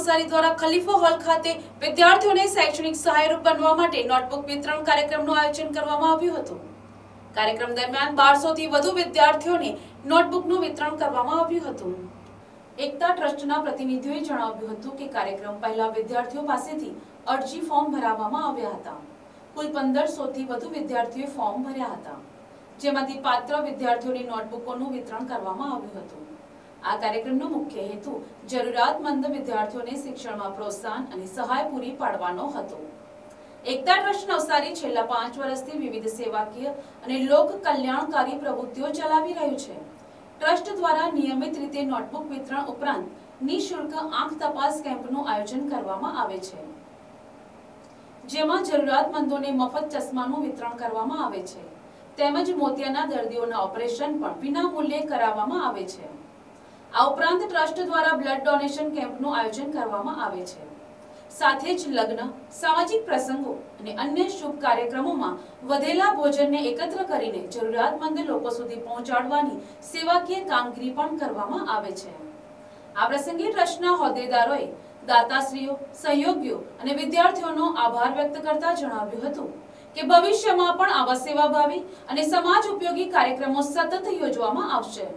નવસારી દ્વારા ખલીફા હોલ ખાતે વિદ્યાર્થીઓને શૈક્ષણિક સહાયરૂપ બનવા માટે નોટબુક વિતરણ કાર્યક્રમનું આયોજન કરવામાં આવ્યું હતું। કાર્યક્રમ દરમિયાન 1200 થી વધુ વિદ્યાર્થીઓને નોટબુકનું વિતરણ કરવામાં આવ્યું હતું। એકતા ટ્રસ્ટના પ્રતિનિધિઓએ જણાવ્યું હતું કે કાર્યક્રમ પહેલા વિદ્યાર્થીઓ પાસેથી અરજી ફોર્મ ભરાવવામાં આવ્યા હતા। કુલ 1500 થી વધુ વિદ્યાર્થીઓએ ફોર્મ ભર્યા હતા, જેમાંથી પાત્ર વિદ્યાર્થીઓને નોટબુકોનું વિતરણ કરવામાં આવ્યું હતું। આ કાર્યક્રમનો મુખ્ય હેતુ જરૂરિયાતમંદ વિદ્યાર્થીઓને શિક્ષણમાં પ્રોત્સાહન અને સહાય પૂરી પાડવાનો હતો। એકતા ટ્રસ્ટ નવસારી છેલ્લા 5 વર્ષથી વિવિધ સેવાકીય અને લોક કલ્યાણકારી પ્રવૃત્તિઓ ચલાવી રહ્યું છે। ટ્રસ્ટ દ્વારા નિયમિત રીતે નોટબુક વિતરણ ઉપરાંત નિઃશુલ્ક આંખ તપાસ કેમ્પનું આયોજન કરવામાં આવે છે, જેમાં જરૂરિયાતમંદોને મફત ચશ્માનું વિતરણ કરવામાં આવે છે, તેમજ મોતિયાના દર્દીઓના ઓપરેશન પણ વિના મૂલ્યે કરાવવામાં આવે છે। આ ઉપરાંત ટ્રસ્ટ દ્વારા બ્લડ ડોનેશન કેમ્પનું આયોજન કરવામાં આવે છે। સાથે જ લગ્ન, સામાજિક પ્રસંગો અને અન્ય શુભ કાર્યક્રમોમાં વધેલા ભોજનને એકત્ર કરીને જરૂરિયાતમંદ લોકો સુધી પહોંચાડવાની સેવાકીય કામગીરી પણ કરવામાં આવે છે। આ પ્રસંગે ટ્રસ્ટના હોદ્દેદારોએ દાતાશ્રીઓ, સહયોગીઓ અને વિદ્યાર્થીઓનો આભાર વ્યક્ત કરતા જણાવ્યું હતું કે ભવિષ્યમાં પણ આવા સેવાભાવી અને સમાજ ઉપયોગી કાર્યક્રમો સતત યોજવામાં આવશે।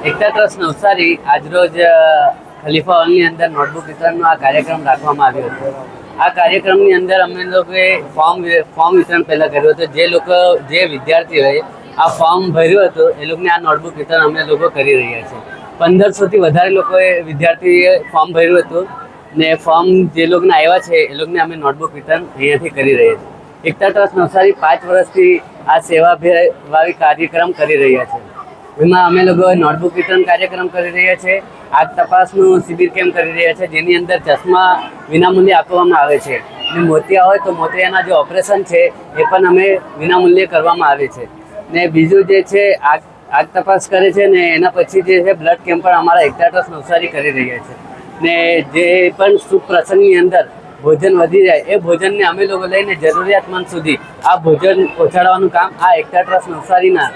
એકતા ટ્રસ્ટ નવસારી આજરોજ ખલીફા હોલની અંદર નોટબુક વિતરણનો આ કાર્યક્રમ રાખવામાં આવ્યો હતો। આ કાર્યક્રમની અંદર અમે લોકોએ ફોર્મ વિતરણ પહેલાં કર્યું હતું। જે વિદ્યાર્થીઓએ આ ફોર્મ ભર્યું હતું એ લોકોને આ નોટબુક વિતરણ અમે લોકો કરી રહ્યા છીએ। 1500થી વધારે લોકોએ વિદ્યાર્થીએ ફોર્મ ભર્યું હતું ને ફોર્મ જે લોકોને આવ્યા છે એ લોકોને અમે નોટબુક વિતરણ અહીંયાથી કરી રહ્યા છીએ। એકતા ટ્રસ્ટ નવસારી 5 વર્ષથી આ સેવાભાવી કાર્યક્રમ કરી રહ્યા છે। એમાં અમે લોકો નોટબુક વિતરણ કાર્યક્રમ કરી રહ્યા છીએ, આંખ તપાસનું શિબિર કેમ્પ કરી રહ્યા છે, જેની અંદર ચશ્મા વિનામૂલ્યે આપવામાં આવે છે, અને મોતિયા હોય તો મોતિયાના જે ઓપરેશન છે એ પણ અમે વિનામૂલ્યે કરવામાં આવે છે। ને બીજું જે છે આંખ તપાસ કરે છે ને એના પછી જે છે બ્લડ કેમ્પ પણ અમારા એકતા ટ્રસ્ટ નવસારી કરી રહ્યા છે। ને જે પણ શુભ પ્રસંગની અંદર ભોજન વધી જાય એ ભોજનને અમે લોકો લઈને જરૂરિયાતમંદ સુધી આ ભોજન પહોંચાડવાનું કામ આ એકતા ટ્રસ્ટ નવસારીના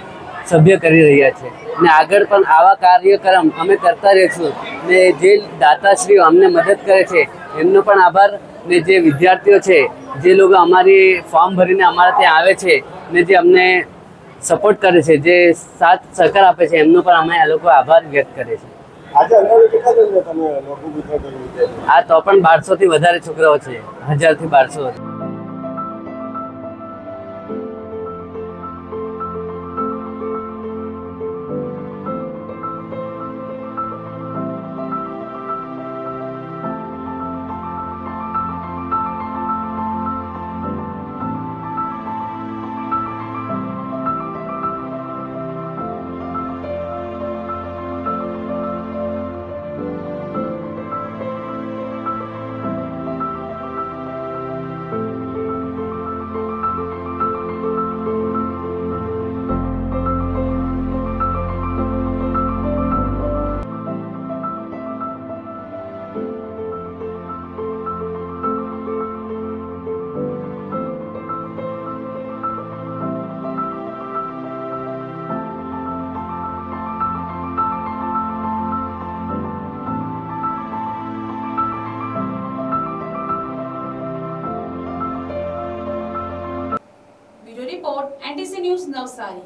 સભ્ય કરી રહ્યા છે, ને આગળ પણ આવા કાર્યક્રમ અમે કરતા રહીશું। ને જે દાતાશ્રીઓ અમને મદદ કરે છે એમનો પણ આભાર, ને જે વિદ્યાર્થીઓ છે જે લોકો અમારી ફોર્મ ભરીને અમારા ત્યાં આવે છે ને જે અમને સપોર્ટ કરે છે, જે સાથ સહકાર આપે છે, એમનો પણ અમે આ લોકો આભાર વ્યક્ત કરે છે। આજે અંદાજે કેટલા જણને તમે નોટબુક વિતરણ કર્યું છે? આ તો પણ 1200 થી વધારે છોકરાઓ છે, 1000 થી 1200। Bureau report NTC news Navsari.